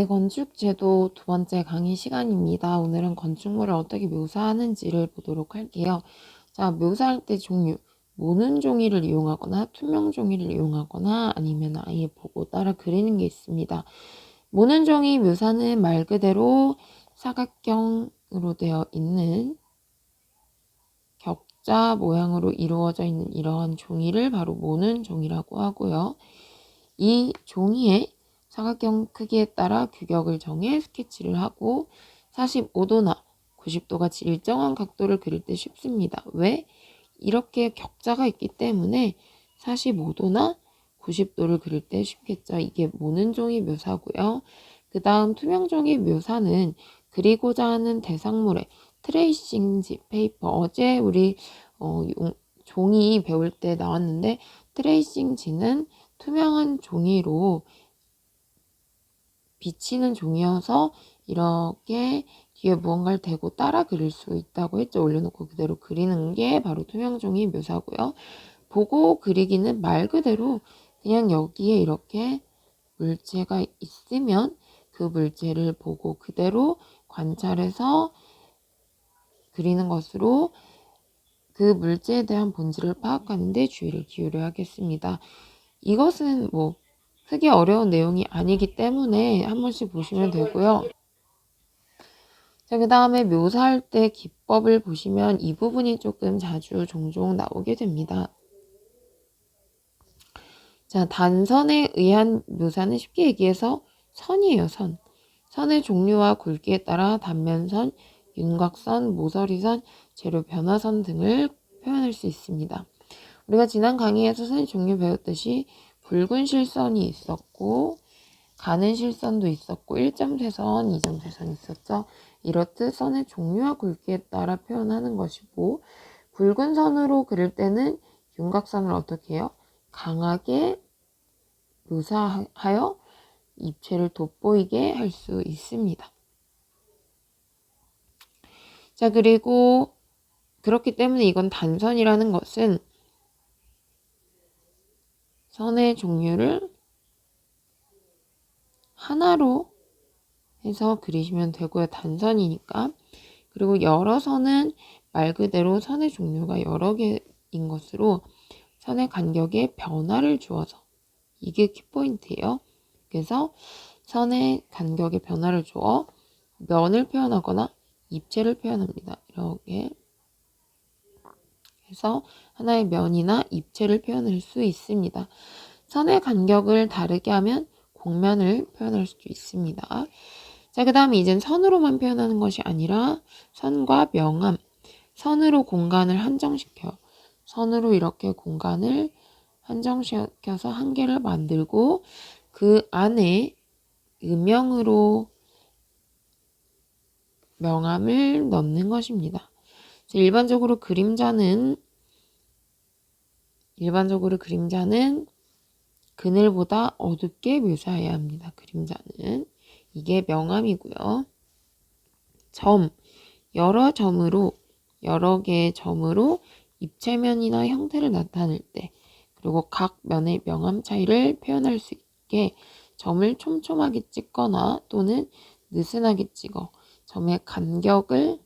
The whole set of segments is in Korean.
네, 건축제도 두 번째 강의 시간입니다. 오늘은 건축물을 어떻게 묘사하는지를 보도록 할게요. 자, 묘사할 때 종류, 모는 종이를 이용하거나 투명 종이를 이용하거나 아니면 아예 보고 따라 그리는 게 있습니다. 모는 종이 묘사는 말 그대로 사각형으로 되어 있는 격자 모양으로 이루어져 있는 이러한 종이를 바로 모는 종이라고 하고요. 이 종이에 사각형 크기에 따라 규격을 정해 스케치를 하고 45도나 90도 같이 일정한 각도를 그릴 때 쉽습니다. 왜? 이렇게 격자가 있기 때문에 45도나 90도를 그릴 때 쉽겠죠. 이게 모는 종이 묘사고요. 그 다음 투명 종이 묘사는 그리고자 하는 대상물의 트레이싱지 페이퍼, 어제 우리 종이 배울 때 나왔는데 트레이싱지는 투명한 종이로 비치는 종이어서 이렇게 뒤에 무언가를 대고 따라 그릴 수 있다고 했죠. 올려놓고 그대로 그리는 게 바로 투명 종이 묘사고요. 보고 그리기는 말 그대로 그냥 여기에 이렇게 물체가 있으면 그 물체를 보고 그대로 관찰해서 그리는 것으로 그 물체에 대한 본질을 파악하는 데 주의를 기울여야겠습니다. 이것은 크게 어려운 내용이 아니기 때문에 한 번씩 보시면 되고요. 자, 그 다음에 묘사할 때 기법을 보시면 이 부분이 조금 자주 종종 나오게 됩니다. 자, 단선에 의한 묘사는 쉽게 얘기해서 선이에요, 선. 선의 종류와 굵기에 따라 단면선, 윤곽선, 모서리선, 재료 변화선 등을 표현할 수 있습니다. 우리가 지난 강의에서 선의 종류 배웠듯이 굵은 실선이 있었고 가는 실선도 있었고 1점세선, 2점세선이 있었죠. 이렇듯 선의 종류와 굵기에 따라 표현하는 것이고 굵은 선으로 그릴 때는 윤곽선을 어떻게 해요? 강하게 묘사하여 입체를 돋보이게 할 수 있습니다. 자, 그리고 그렇기 때문에 이건 단선이라는 것은 선의 종류를 하나로 해서 그리시면 되고요. 단선이니까. 그리고 여러 선은 말 그대로 선의 종류가 여러 개인 것으로 선의 간격에 변화를 주어서 이게 키포인트예요. 그래서 선의 간격에 변화를 주어 면을 표현하거나 입체를 표현합니다. 이렇게 해서 하나의 면이나 입체를 표현할 수 있습니다. 선의 간격을 다르게 하면 곡면을 표현할 수 있습니다. 자, 그 다음에 이젠 선으로만 표현하는 것이 아니라 선과 명암, 선으로 공간을 한정시켜 선으로 이렇게 공간을 한정시켜서 한 개를 만들고 그 안에 음영으로 명암을 넣는 것입니다. 일반적으로 그림자는 그늘보다 어둡게 묘사해야 합니다. 그림자는 이게 명암이고요. 점, 여러 개의 점으로 입체면이나 형태를 나타낼 때 그리고 각 면의 명암 차이를 표현할 수 있게 점을 촘촘하게 찍거나 또는 느슨하게 찍어 점의 간격을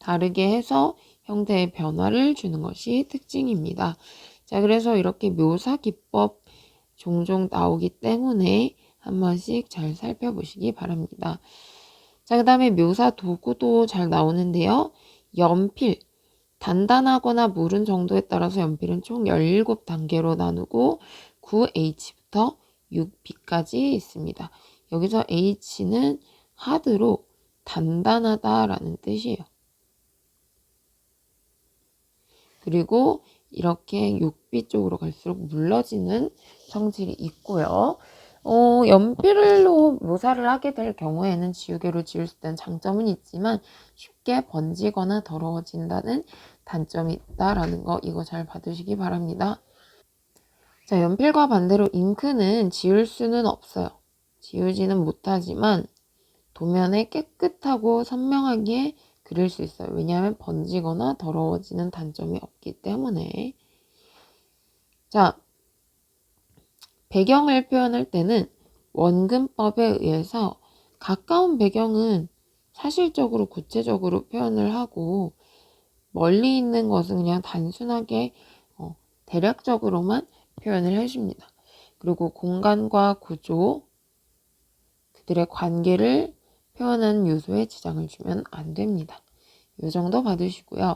다르게 해서 형태의 변화를 주는 것이 특징입니다. 자, 그래서 이렇게 묘사 기법 종종 나오기 때문에 한 번씩 잘 살펴보시기 바랍니다. 자, 그 다음에 묘사 도구도 잘 나오는데요. 연필, 단단하거나 무른 정도에 따라서 연필은 총 17단계로 나누고 9H부터 6B까지 있습니다. 여기서 H는 하드로 단단하다라는 뜻이에요. 그리고 이렇게 6B 쪽으로 갈수록 물러지는 성질이 있고요. 연필로 묘사를 하게 될 경우에는 지우개로 지울 수 있다는 장점은 있지만 쉽게 번지거나 더러워진다는 단점이 있다라는 거 이거 잘 받으시기 바랍니다. 자, 연필과 반대로 잉크는 지울 수는 없어요. 지우지는 못하지만 도면에 깨끗하고 선명하게 그릴 수 있어요. 왜냐하면 번지거나 더러워지는 단점이 없기 때문에. 자, 배경을 표현할 때는 원근법에 의해서 가까운 배경은 사실적으로 구체적으로 표현을 하고 멀리 있는 것은 그냥 단순하게 대략적으로만 표현을 해줍니다. 그리고 공간과 구조, 그들의 관계를 표현하는 요소에 지장을 주면 안 됩니다. 이 정도 봐두시고요.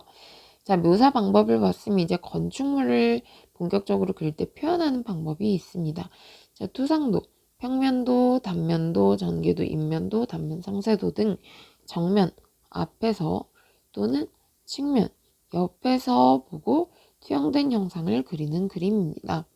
자, 묘사 방법을 봤으면 이제 건축물을 본격적으로 그릴 때 표현하는 방법이 있습니다. 자, 투상도, 평면도, 단면도, 전개도, 인면도, 단면, 상세도 등 정면, 앞에서 또는 측면, 옆에서 보고 투영된 형상을 그리는 그림입니다.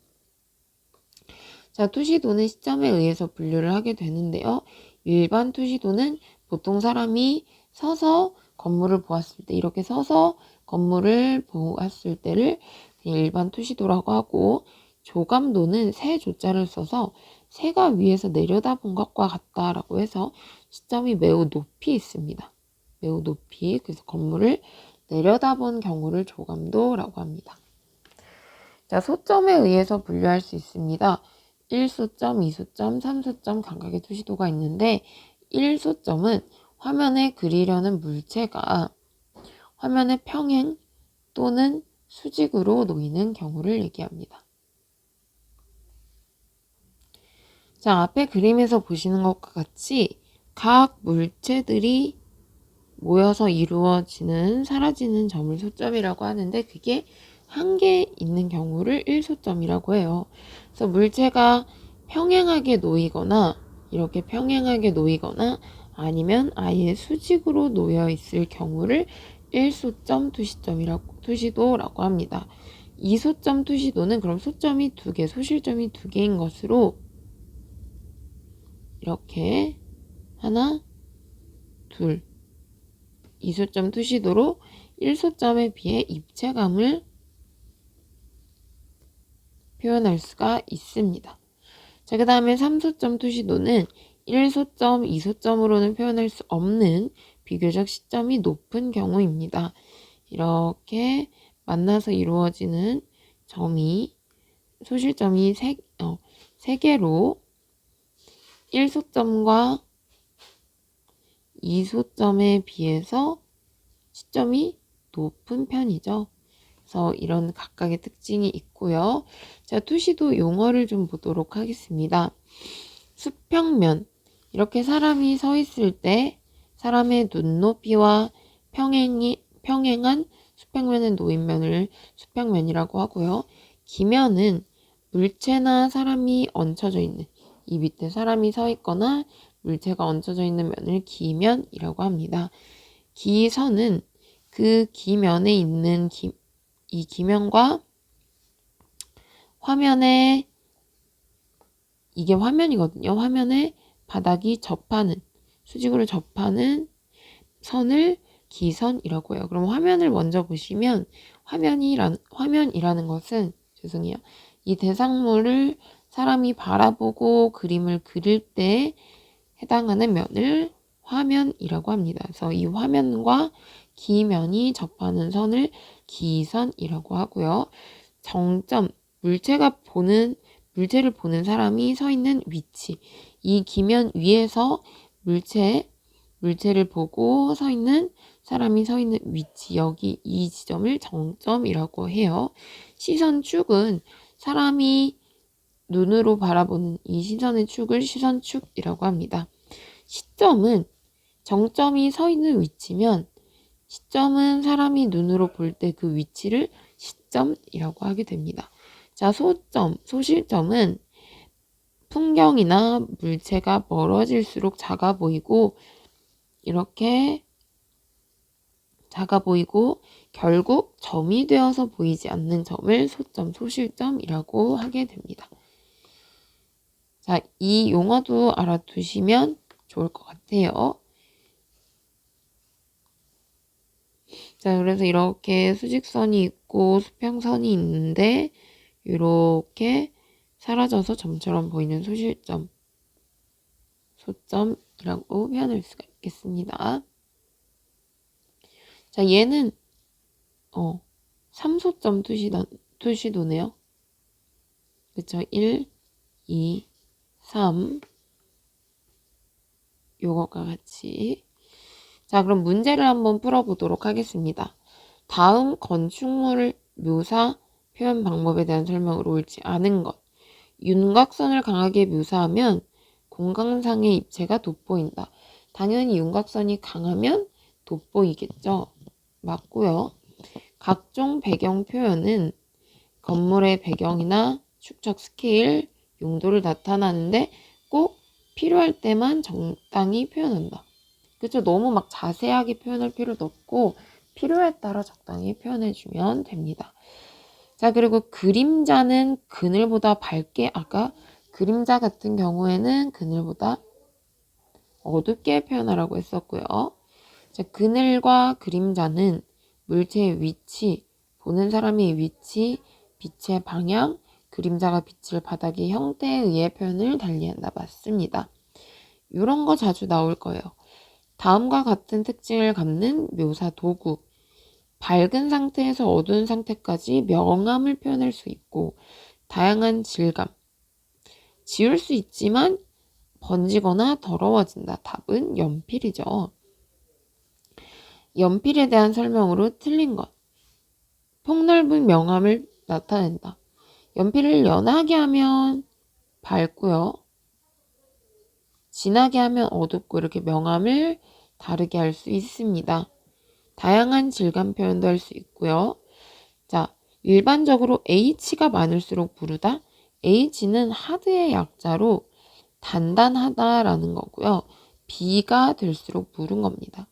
자, 투시도는 시점에 의해서 분류를 하게 되는데요. 일반 투시도는 보통 사람이 서서 건물을 보았을 때, 이렇게 서서 건물을 보았을 때를 그냥 일반 투시도라고 하고, 조감도는 세 조자를 써서 새가 위에서 내려다본 것과 같다라고 해서 시점이 매우 높이 있습니다. 매우 높이. 그래서 건물을 내려다본 경우를 조감도라고 합니다. 자, 소점에 의해서 분류할 수 있습니다. 1소점, 2소점, 3소점 각각의 투시도가 있는데 1소점은 화면에 그리려는 물체가 화면의 평행 또는 수직으로 놓이는 경우를 얘기합니다. 자, 앞에 그림에서 보시는 것과 같이 각 물체들이 모여서 이루어지는 사라지는 점을 소점이라고 하는데 그게 한 개 있는 경우를 1소점이라고 해요. 그래서 물체가 평행하게 놓이거나 이렇게 평행하게 놓이거나 아니면 아예 수직으로 놓여 있을 경우를 1소점 투시도라고 합니다. 2소점 투시도는 그럼 소점이 2개, 소실점이 2개인 것으로 이렇게 하나, 둘 2소점 투시도로 1소점에 비해 입체감을 표현할 수가 있습니다. 자, 그 다음에 3소점 투시도는 1소점, 2소점으로는 표현할 수 없는 비교적 시점이 높은 경우입니다. 이렇게 만나서 이루어지는 점이 소실점이 3개로 1소점과 2소점에 비해서 시점이 높은 편이죠. 그래서 이런 각각의 특징이 있고요. 자, 투시도 용어를 좀 보도록 하겠습니다. 수평면, 이렇게 사람이 서 있을 때 사람의 눈높이와 평행한 수평면의 노인면을 수평면이라고 하고요. 기면은 물체나 사람이 얹혀져 있는, 이 밑에 사람이 서 있거나 물체가 얹혀져 있는 면을 기면이라고 합니다. 기선은 그 기면에 있는 이 기면과 화면에, 이게 화면이거든요. 화면에 바닥이 접하는, 수직으로 접하는 선을 기선이라고 해요. 그럼 화면을 먼저 보시면 화면이라는 것은 죄송해요. 이 대상물을 사람이 바라보고 그림을 그릴 때 해당하는 면을 화면이라고 합니다. 그래서 이 화면과 기면이 접하는 선을 기선이라고 하고요. 정점, 물체를 보는 사람이 서 있는 위치, 이 기면 위에서 물체를 보고 서 있는 사람이 서 있는 위치, 여기 이 지점을 정점이라고 해요. 시선축은 사람이 눈으로 바라보는 이 시선의 축을 시선축이라고 합니다. 시점은 정점이 서 있는 위치면 시점은 사람이 눈으로 볼 때 그 위치를 시점이라고 하게 됩니다. 자, 소실점은 풍경이나 물체가 멀어질수록 작아 보이고 이렇게 작아 보이고 결국 점이 되어서 보이지 않는 점을 소실점이라고 하게 됩니다. 자, 이 용어도 알아두시면 좋을 것 같아요. 자, 그래서 이렇게 수직선이 있고 수평선이 있는데 이렇게 사라져서 점처럼 보이는 소점이라고 표현할 수가 있겠습니다. 자, 얘는 3소점 투시도네요. 그쵸? 1, 2, 3 요것과 같이. 자, 그럼 문제를 한번 풀어보도록 하겠습니다. 다음 건축물 묘사 표현 방법에 대한 설명으로 옳지 않은 것. 윤곽선을 강하게 묘사하면 공간상의 입체가 돋보인다. 당연히 윤곽선이 강하면 돋보이겠죠. 맞고요. 각종 배경 표현은 건물의 배경이나 축적 스케일, 용도를 나타나는데 꼭 필요할 때만 적당히 표현한다. 그쵸? 너무 막 자세하게 표현할 필요도 없고 필요에 따라 적당히 표현해주면 됩니다. 자, 그리고 그림자는 그늘보다 밝게, 아까 그림자 같은 경우에는 그늘보다 어둡게 표현하라고 했었고요. 자, 그늘과 그림자는 물체의 위치, 보는 사람의 위치, 빛의 방향, 그림자가 비칠 바닥의 형태에 의해 표현을 달리한다. 맞습니다. 이런 거 자주 나올 거예요. 다음과 같은 특징을 갖는 묘사 도구. 밝은 상태에서 어두운 상태까지 명암을 표현할 수 있고 다양한 질감. 지울 수 있지만 번지거나 더러워진다. 답은 연필이죠. 연필에 대한 설명으로 틀린 것. 폭넓은 명암을 나타낸다. 연필을 연하게 하면 밝고요. 진하게 하면 어둡고 이렇게 명암을 다르게 할 수 있습니다. 다양한 질감 표현도 할 수 있고요. 자, 일반적으로 H가 많을수록 부르다. H는 하드의 약자로 단단하다라는 거고요. B가 될수록 부른 겁니다.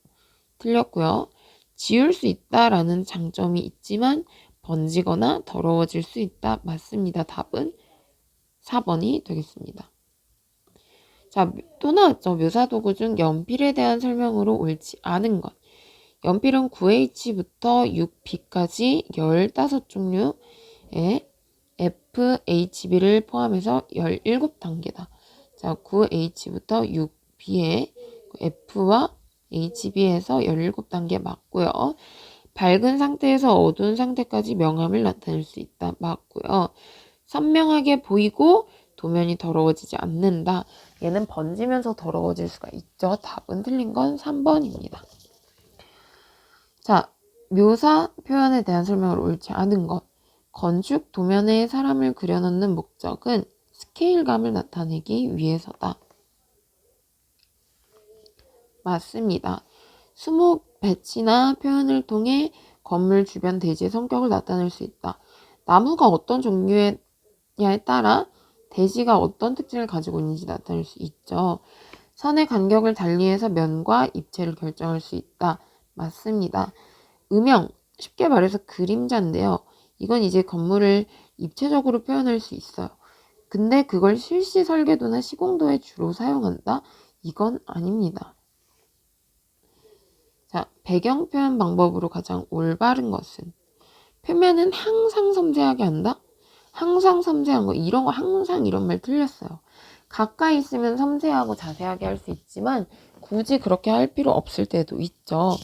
틀렸고요. 지울 수 있다라는 장점이 있지만 번지거나 더러워질 수 있다. 맞습니다. 답은 4번이 되겠습니다. 자, 또 나왔죠. 묘사도구 중 연필에 대한 설명으로 옳지 않은 것. 연필은 9H부터 6B까지 15종류의 FHB를 포함해서 17단계다. 자, 9H부터 6B의 F와 HB에서 17단계 맞고요. 밝은 상태에서 어두운 상태까지 명암을 나타낼 수 있다. 맞고요. 선명하게 보이고 도면이 더러워지지 않는다. 얘는 번지면서 더러워질 수가 있죠. 답은 틀린 건 3번입니다. 자, 묘사 표현에 대한 설명을 옳지 않은 것. 건축 도면에 사람을 그려넣는 목적은 스케일감을 나타내기 위해서다. 맞습니다. 수목 배치나 표현을 통해 건물 주변 대지의 성격을 나타낼 수 있다. 나무가 어떤 종류냐에 따라 대지가 어떤 특징을 가지고 있는지 나타낼 수 있죠. 선의 간격을 달리해서 면과 입체를 결정할 수 있다. 맞습니다. 음영, 쉽게 말해서 그림자인데요. 이건 이제 건물을 입체적으로 표현할 수 있어요. 근데 그걸 실시 설계도나 시공도에 주로 사용한다? 이건 아닙니다. 자, 배경 표현 방법으로 가장 올바른 것은 표면은 항상 섬세하게 한다? 항상 섬세한 거, 이런 거 항상 이런 말 틀렸어요. 가까이 있으면 섬세하고 자세하게 할 수 있지만 굳이 그렇게 할 필요 없을 때도 있죠.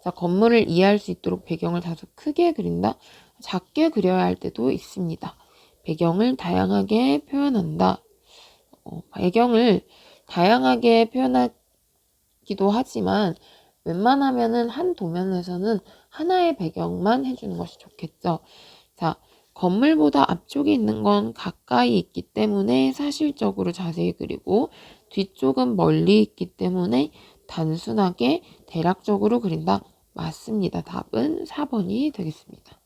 자, 건물을 이해할 수 있도록 배경을 다소 크게 그린다? 작게 그려야 할 때도 있습니다. 배경을 다양하게 표현한다. 배경을 다양하게 표현하기도 하지만 웬만하면은 한 도면에서는 하나의 배경만 해주는 것이 좋겠죠. 자, 건물보다 앞쪽에 있는 건 가까이 있기 때문에 사실적으로 자세히 그리고 뒤쪽은 멀리 있기 때문에 단순하게 대략적으로 그린다. 맞습니다. 답은 4번이 되겠습니다.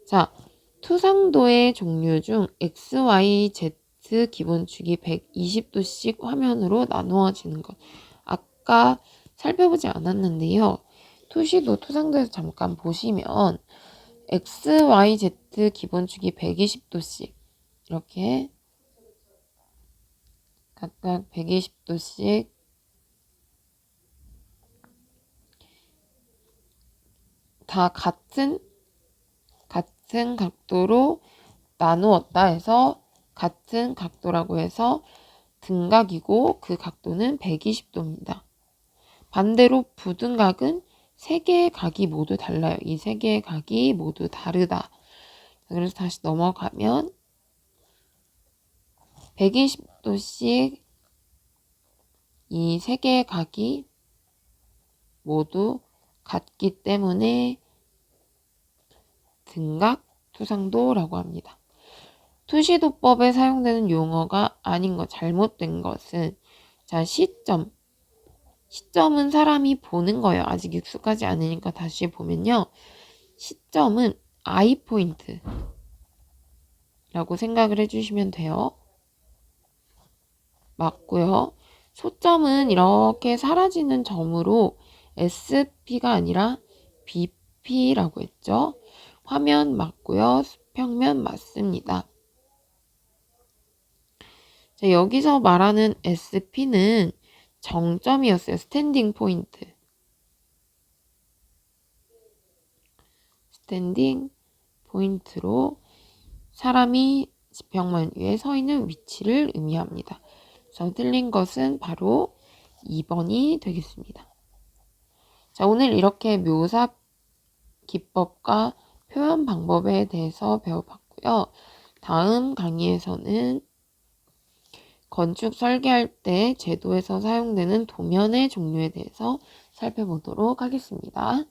자, 투상도의 종류 중 X, Y, Z 기본축이 120도씩 화면으로 나누어지는 것. 아까 살펴보지 않았는데요. 투시도 투상도에서 잠깐 보시면 X, Y, Z 기본축이 120도씩 이렇게 각각 120도씩 다 같은 각도로 나누었다 해서 같은 각도라고 해서 등각이고 그 각도는 120도입니다. 반대로 부등각은 세 개의 각이 모두 달라요. 이 세 개의 각이 모두 다르다. 그래서 다시 넘어가면 120도씩 이 세 개의 각이 모두 같기 때문에 등각투상도라고 합니다. 투시도법에 사용되는 용어가 아닌 것, 잘못된 것은 자, 시점은 사람이 보는 거예요. 아직 익숙하지 않으니까 다시 보면요. 시점은 아이 포인트라고 생각을 해주시면 돼요. 맞고요. 소점은 이렇게 사라지는 점으로 SP가 아니라 BP라고 했죠. 화면 맞고요. 수평면 맞습니다. 자, 여기서 말하는 SP는 정점이었어요. 스탠딩 포인트. 스탠딩 포인트로 사람이 지평면 위에 서 있는 위치를 의미합니다. 그래서 틀린 것은 바로 2번이 되겠습니다. 자, 오늘 이렇게 묘사 기법과 표현 방법에 대해서 배워봤고요. 다음 강의에서는 건축 설계할 때 제도에서 사용되는 도면의 종류에 대해서 살펴보도록 하겠습니다.